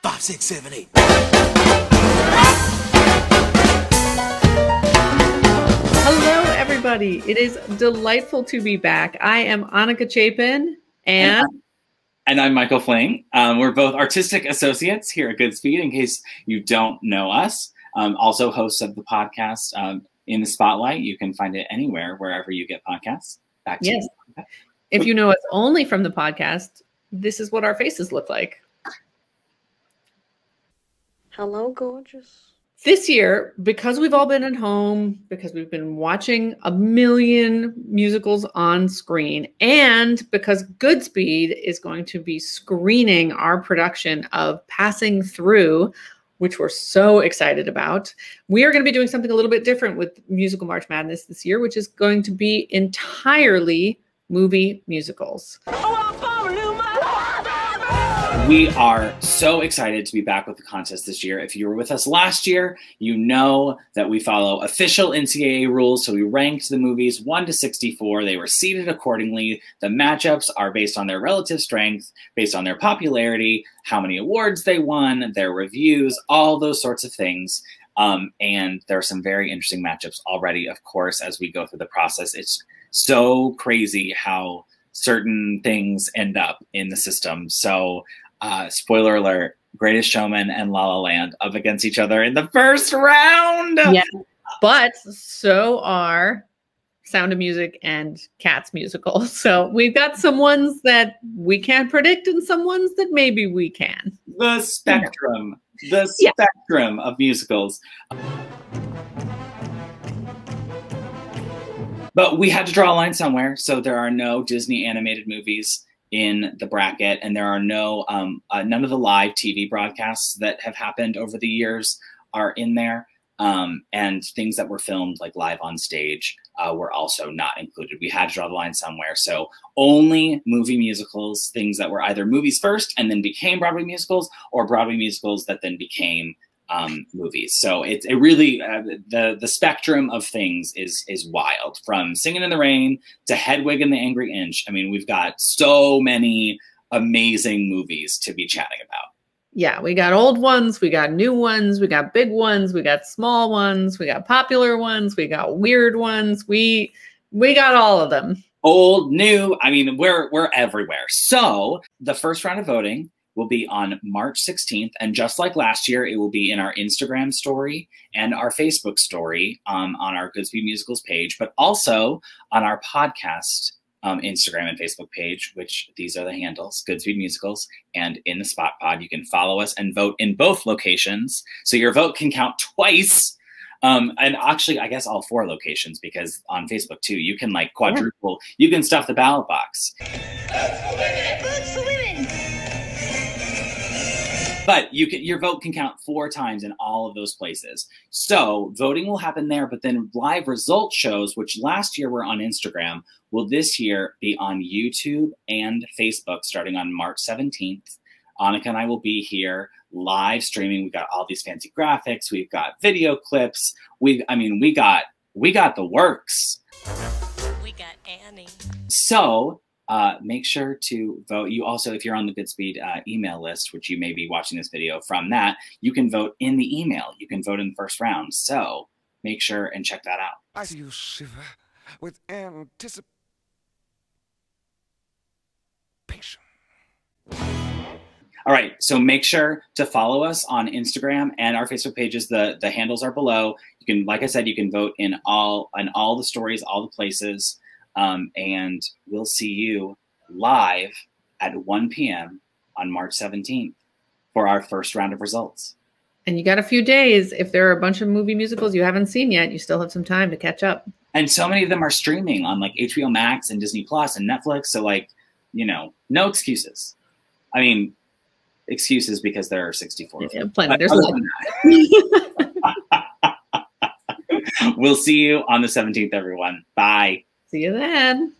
5, 6, 7, 8. Hello, everybody. It is delightful to be back. I am Annika Chapin, and I'm Michael Fling. We're both artistic associates here at Goodspeed, in case you don't know us. Also hosts of the podcast, In the Spotlight. You can find it anywhere, wherever you get podcasts. Back to yes, you. If you know us only from the podcast, this is what our faces look like. Hello, gorgeous. This year, because we've all been at home, because we've been watching a million musicals on screen, and because Goodspeed is going to be screening our production of Passing Through, which we're so excited about, we are going to be doing something a little bit different with Musical March Madness this year, which is going to be entirely movie musicals. We are so excited to be back with the contest this year. If you were with us last year, you know that we follow official NCAA rules. So we ranked the movies 1 to 64. They were seeded accordingly. The matchups are based on their relative strength, based on their popularity, how many awards they won, their reviews, all those sorts of things. And there are some very interesting matchups already, of course, as we go through the process. It's so crazy how certain things end up in the system. So spoiler alert, Greatest Showman and La La Land up against each other in the first round. Yeah, but so are Sound of Music and Cats musical. So we've got some ones that we can't predict and some ones that maybe we can. The spectrum, spectrum of musicals. But we had to draw a line somewhere, so there are no Disney animated movies in the bracket, and there are no none of the live TV broadcasts that have happened over the years are in there, and things that were filmed like live on stage were also not included. We had to draw the line somewhere, so only movie musicals, things that were either movies first and then became Broadway musicals, or Broadway musicals that then became movies. So it really the spectrum of things is wild, from Singing in the Rain to Hedwig and the Angry Inch. I mean, we've got so many amazing movies to be chatting about. Yeah, we got old ones, we got new ones, we got big ones, we got small ones, we got popular ones, we got weird ones. We got all of them. Old, new, I mean, we're everywhere. So the first round of voting will be on March 16th. And just like last year, it will be in our Instagram story and our Facebook story on our Goodspeed Musicals page, but also on our podcast Instagram and Facebook page, which these are the handles, Goodspeed Musicals and In the Spot Pod. You can follow us and vote in both locations. So your vote can count twice. And actually, I guess all 4 locations, because on Facebook too, you can like quadruple, you can stuff the ballot box. Votes for women. But your vote can count 4 times in all of those places. So voting will happen there, but then live result shows, which last year were on Instagram, will this year be on YouTube and Facebook starting on March 17th. Annika and I will be here live streaming. We've got all these fancy graphics. We've got video clips. We got the works. We got Annie. So make sure to vote. You also, if you're on the Goodspeed email list, which you may be watching this video from that, you can vote in the email. You can vote in the first round. So make sure and check that out. I see you shiver with anticipation. All right, so make sure to follow us on Instagram and our Facebook pages. The handles are below. You can, like I said, you can vote in all the stories, all the places. And we'll see you live at 1 p.m. on March 17th for our first round of results. And you got a few days. If there are a bunch of movie musicals you haven't seen yet, you still have some time to catch up. And so many of them are streaming on like HBO Max and Disney Plus and Netflix. So like, you know, no excuses. I mean, excuses because there are 64. Yeah, plenty. There's We'll see you on the 17th, everyone. Bye. See you then.